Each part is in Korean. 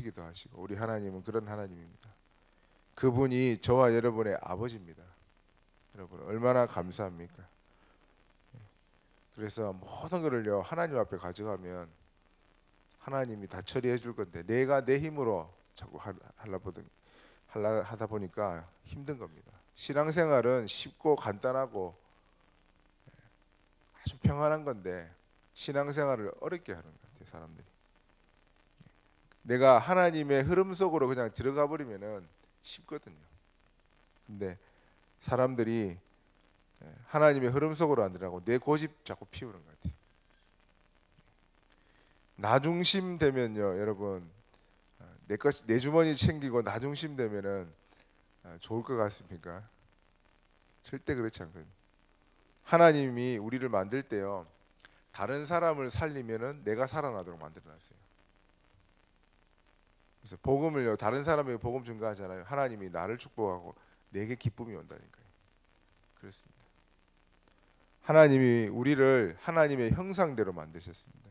주시기도 하시고, 우리 하나님은 그런 하나님입니다. 그분이 저와 여러분의 아버지입니다. 여러분 얼마나 감사합니까? 그래서 모든 것을요 하나님 앞에 가져가면 하나님이 다 처리해 줄 건데, 내가 내 힘으로 자꾸 하다 보니까 힘든 겁니다. 신앙생활은 쉽고 간단하고 아주 평안한 건데 신앙생활을 어렵게 하는 것 같아요, 사람들이. 내가 하나님의 흐름 속으로 그냥 들어가 버리면은 쉽거든요. 근데 사람들이 하나님의 흐름 속으로 안 들어가고 내 고집 자꾸 피우는 것 같아요. 나중심 되면요, 여러분, 내 주머니 챙기고 나중심 되면은 좋을 것 같습니까? 절대 그렇지 않거든요. 하나님이 우리를 만들 때요, 다른 사람을 살리면은 내가 살아나도록 만들어놨어요. 그래서 복음을요, 다른 사람에게 복음 증거하잖아요. 하나님이 나를 축복하고 내게 기쁨이 온다니까요. 그렇습니다. 하나님이 우리를 하나님의 형상대로 만드셨습니다.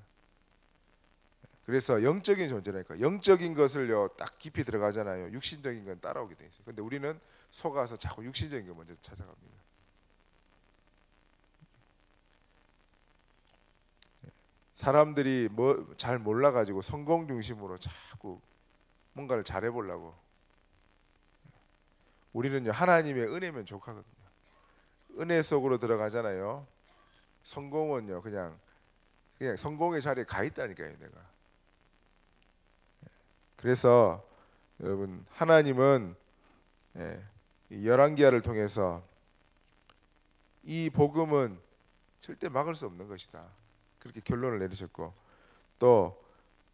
그래서 영적인 존재라니까. 영적인 것을요 딱 깊이 들어가잖아요. 육신적인 건 따라오게 돼 있어요. 근데 우리는 속아서 자꾸 육신적인 거 먼저 찾아갑니다. 사람들이 뭐 잘 몰라가지고 성공 중심으로 자꾸 뭔가를 잘해 보려고. 우리는요 하나님의 은혜면 족하거든요. 은혜 속으로 들어가잖아요. 성공은요 그냥 성공의 자리에 가 있다니까요, 내가. 그래서 여러분, 하나님은 이 열왕기하를 통해서 이 복음은 절대 막을 수 없는 것이다, 그렇게 결론을 내리셨고, 또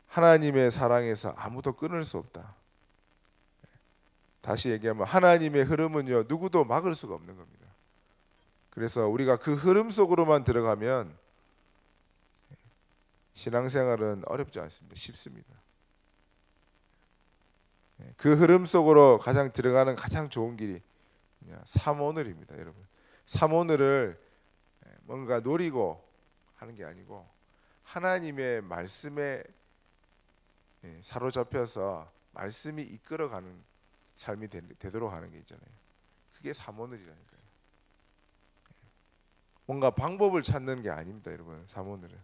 하나님의 사랑에서 아무도 끊을 수 없다. 다시 얘기하면 하나님의 흐름은요 누구도 막을 수가 없는 겁니다. 그래서 우리가 그 흐름 속으로만 들어가면 신앙생활은 어렵지 않습니다. 쉽습니다. 그 흐름 속으로 가장 들어가는 가장 좋은 길이 삼오늘입니다, 여러분. 삼오늘을 뭔가 노리고 하는 게 아니고 하나님의 말씀에 사로잡혀서 말씀이 이끌어가는 삶이 되도록 하는 게 있잖아요. 그게 삼오늘이라니까요. 뭔가 방법을 찾는 게 아닙니다, 여러분. 삼오늘은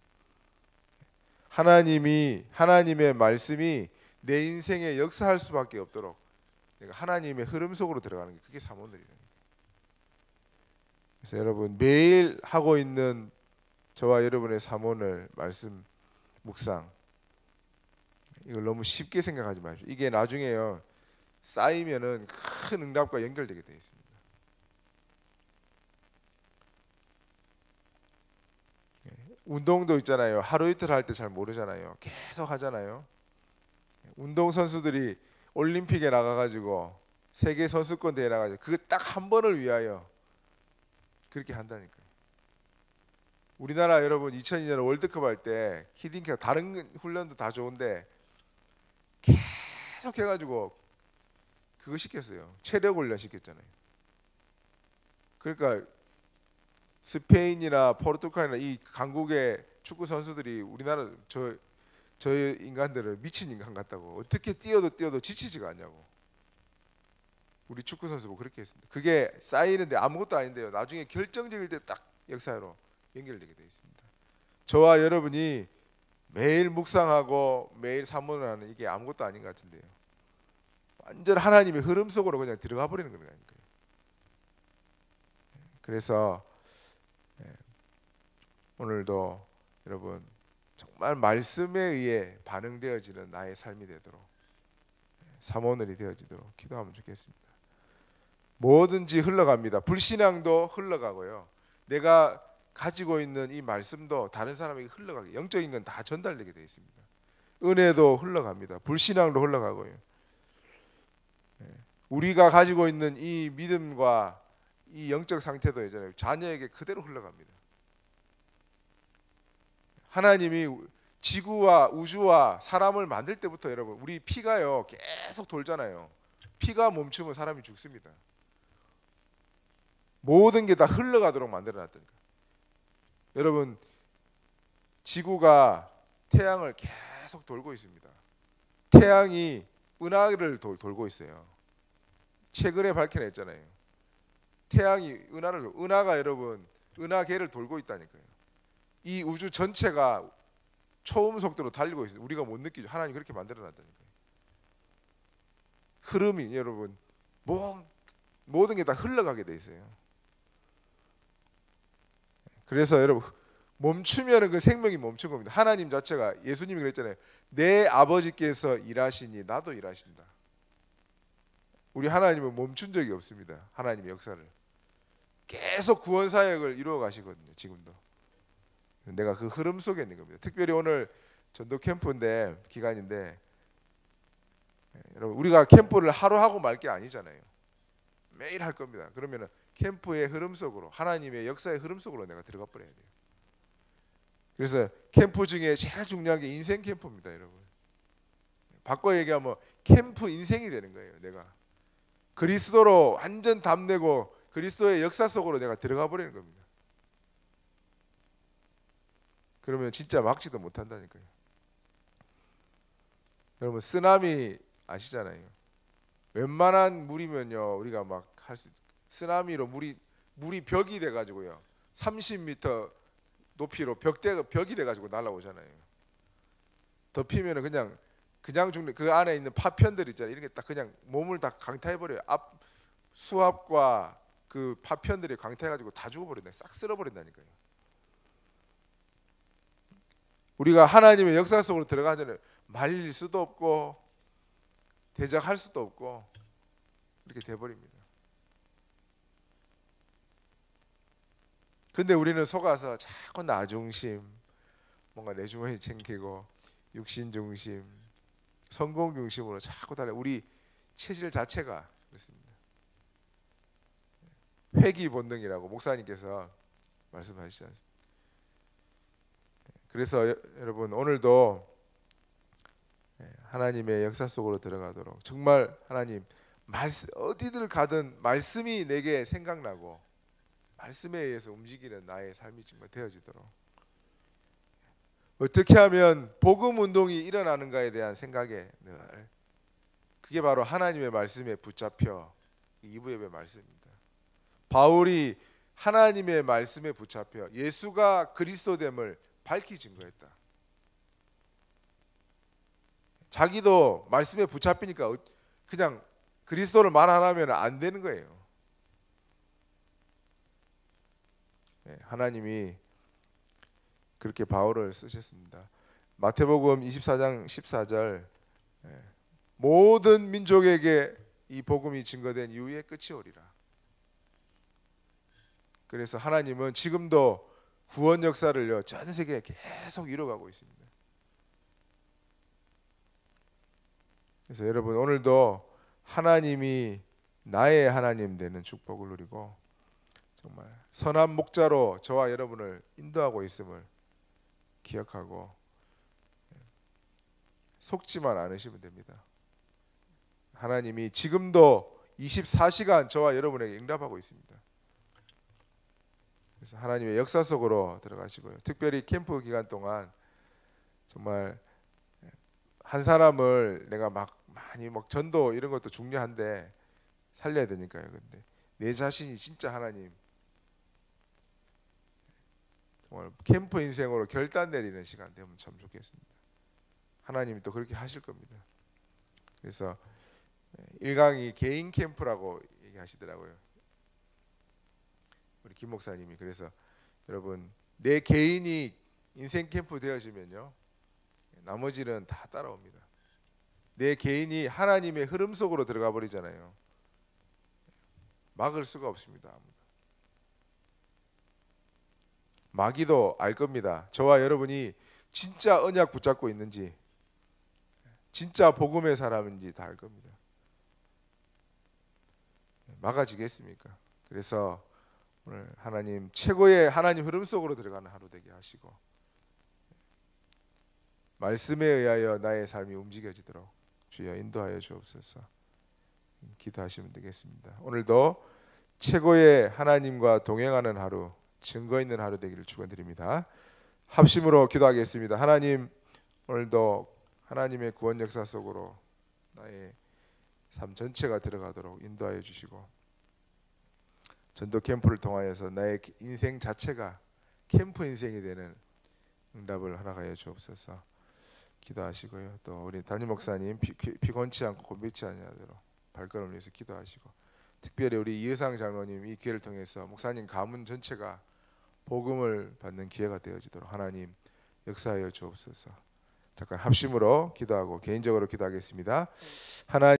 하나님의 말씀이 내 인생에 역사할 수밖에 없도록 내가 하나님의 흐름 속으로 들어가는 게 그게 삼오늘이라는 거예요. 그래서 여러분, 매일 하고 있는 저와 여러분의 삼오늘 말씀 묵상, 이걸 너무 쉽게 생각하지 마십시오. 이게 나중에요 쌓이면은 큰 응답과 연결되게 되어 있습니다. 운동도 있잖아요. 하루 이틀 할 때 잘 모르잖아요. 계속 하잖아요. 운동 선수들이 올림픽에 나가가지고 세계 선수권 대회 나가지고 그거 딱 한 번을 위하여 그렇게 한다니까요. 우리나라 여러분 2002년 월드컵 할 때 히딩크가 다른 훈련도 다 좋은데 계속 해가지고 그거 시켰어요. 체력 훈련 시켰잖아요. 그러니까 스페인이나 포르투갈이나 이 강국의 축구 선수들이 우리나라 저 인간들을 미친 인간 같다고, 어떻게 뛰어도 지치지가 않냐고. 우리 축구 선수 뭐 그렇게 했습니다. 그게 쌓이는데 아무것도 아닌데요, 나중에 결정적일 때 딱 역사로 연결되게 되어 있습니다. 저와 여러분이 매일 묵상하고 매일 삼원을 하는 이게 아무것도 아닌 것 같은데요, 완전 하나님의 흐름 속으로 그냥 들어가 버리는 거니까요. 그래서 오늘도 여러분 정말 말씀에 의해 반응되어지는 나의 삶이 되도록, 삼오늘이 되어지도록 기도하면 좋겠습니다. 뭐든지 흘러갑니다. 불신앙도 흘러가고요, 내가 가지고 있는 이 말씀도 다른 사람에게 흘러가게, 영적인 건 다 전달되게 되어 있습니다. 은혜도 흘러갑니다. 불신앙도 흘러가고요. 우리가 가지고 있는 이 믿음과 이 영적 상태도 있잖아요, 자녀에게 그대로 흘러갑니다. 하나님이 지구와 우주와 사람을 만들 때부터 여러분, 우리 피가요 계속 돌잖아요. 피가 멈추면 사람이 죽습니다. 모든 게 다 흘러가도록 만들어놨다니까. 여러분, 지구가 태양을 계속 돌고 있습니다. 태양이 은하를 돌고 있어요. 최근에 밝혀냈잖아요. 태양이 은하가 여러분 은하계를 돌고 있다니까요. 이 우주 전체가 초음 속도로 달리고 있어요. 우리가 못 느끼죠. 하나님 그렇게 만들어놨다니까요. 흐름이 여러분 모든 게 다 흘러가게 돼 있어요. 그래서 여러분 멈추면 그 생명이 멈춘 겁니다. 하나님 자체가 예수님이 그랬잖아요. 내 아버지께서 일하시니 나도 일하신다. 우리 하나님은 멈춘 적이 없습니다. 하나님의 역사를 계속 구원 사역을 이루어 가시거든요. 지금도 내가 그 흐름 속에 있는 겁니다. 특별히 오늘 전도 캠프인데 기간인데 여러분 우리가 캠프를 하루 하고 말 게 아니잖아요. 매일 할 겁니다. 그러면 캠프의 흐름 속으로 하나님의 역사의 흐름 속으로 내가 들어가 버려야 돼요. 그래서 캠프 중에 제일 중요한 게 인생 캠프입니다, 여러분. 바꿔 얘기하면 캠프 인생이 되는 거예요. 내가 그리스도로 완전 담내고 그리스도의 역사 속으로 내가 들어가 버리는 겁니다. 그러면 진짜 막지도 못한다니까요. 여러분 쓰나미 아시잖아요. 웬만한 물이면요 우리가 막 할 수 쓰나미로 물이 벽이 돼 가지고요 30m 높이로 벽이 돼 가지고 날아오잖아요. 덮이면은 그냥 죽는 그 안에 있는 파편들 있잖아요. 이런 게 딱 그냥 몸을 다 강타해 버려요. 앞 수압과 그 파편들이 강타해 가지고 다 죽어 버린다. 싹 쓸어 버린다니까요. 우리가 하나님의 역사 속으로 들어가기 전에 말릴 수도 없고 대적할 수도 없고 이렇게 돼 버립니다. 근데 우리는 속아서 자꾸 나 중심, 뭔가 내 주머니 챙기고 육신 중심, 성공 중심으로 자꾸 달려. 우리 체질 자체가 그렇습니다. 회귀 본능이라고 목사님께서 말씀하시지 않습니까? 그래서 여러분 오늘도 하나님의 역사 속으로 들어가도록 정말 하나님 어디들 가든 말씀이 내게 생각나고 말씀에 의해서 움직이는 나의 삶이 정말 되어지도록 어떻게 하면 복음 운동이 일어나는가에 대한 생각에 늘 그게 바로 하나님의 말씀에 붙잡혀 2부 예배 말씀입니다. 바울이 하나님의 말씀에 붙잡혀 예수가 그리스도됨을 밝히 증거했다. 자기도 말씀에 붙잡히니까 그냥 그리스도를 말 안 하면 안 되는 거예요. 하나님이 그렇게 바울을 쓰셨습니다. 마태복음 24장 14절 모든 민족에게 이 복음이 증거된 이후에 끝이 오리라. 그래서 하나님은 지금도 구원 역사를요 전 세계에 계속 이뤄가고 있습니다. 그래서 여러분 오늘도 하나님이 나의 하나님 되는 축복을 누리고 정말 선한 목자로 저와 여러분을 인도하고 있음을 기억하고 속지만 않으시면 됩니다. 하나님이 지금도 24시간 저와 여러분에게 응답하고 있습니다. 그래서 하나님의 역사 속으로 들어가시고요. 특별히 캠프 기간 동안 정말 한 사람을 내가 많이 전도 이런 것도 중요한데 살려야 되니까요. 근데 내 자신이 진짜 하나님 정말 캠프 인생으로 결단 내리는 시간 되면 참 좋겠습니다. 하나님이 또 그렇게 하실 겁니다. 그래서 1강이 개인 캠프라고 얘기하시더라고요. 우리 김 목사님이. 그래서 여러분 내 개인이 인생 캠프 되어지면요 나머지는 다 따라옵니다. 내 개인이 하나님의 흐름 속으로 들어가 버리잖아요. 막을 수가 없습니다. 아무도. 마귀도 알 겁니다. 저와 여러분이 진짜 언약 붙잡고 있는지 진짜 복음의 사람인지 다 알 겁니다. 막아지겠습니까? 그래서 오늘 하나님 최고의 하나님 흐름 속으로 들어가는 하루 되게 하시고 말씀에 의하여 나의 삶이 움직여지도록 주여 인도하여 주옵소서. 기도하시면 되겠습니다. 오늘도 최고의 하나님과 동행하는 하루, 증거 있는 하루 되기를 축원드립니다. 합심으로 기도하겠습니다. 하나님 오늘도 하나님의 구원 역사 속으로 나의 삶 전체가 들어가도록 인도하여 주시고, 전도 캠프를 통하여서 나의 인생 자체가 캠프 인생이 되는 응답을 허락하여 주옵소서. 기도하시고요. 또 우리 담임 목사님 피곤치 않고 곤비치 않으도록 발걸음을 위해서 기도하시고, 특별히 우리 이여상 장로님 이 기회를 통해서 목사님 가문 전체가 복음을 받는 기회가 되어지도록 하나님 역사하여 주옵소서. 잠깐 합심으로 기도하고 개인적으로 기도하겠습니다. 하나님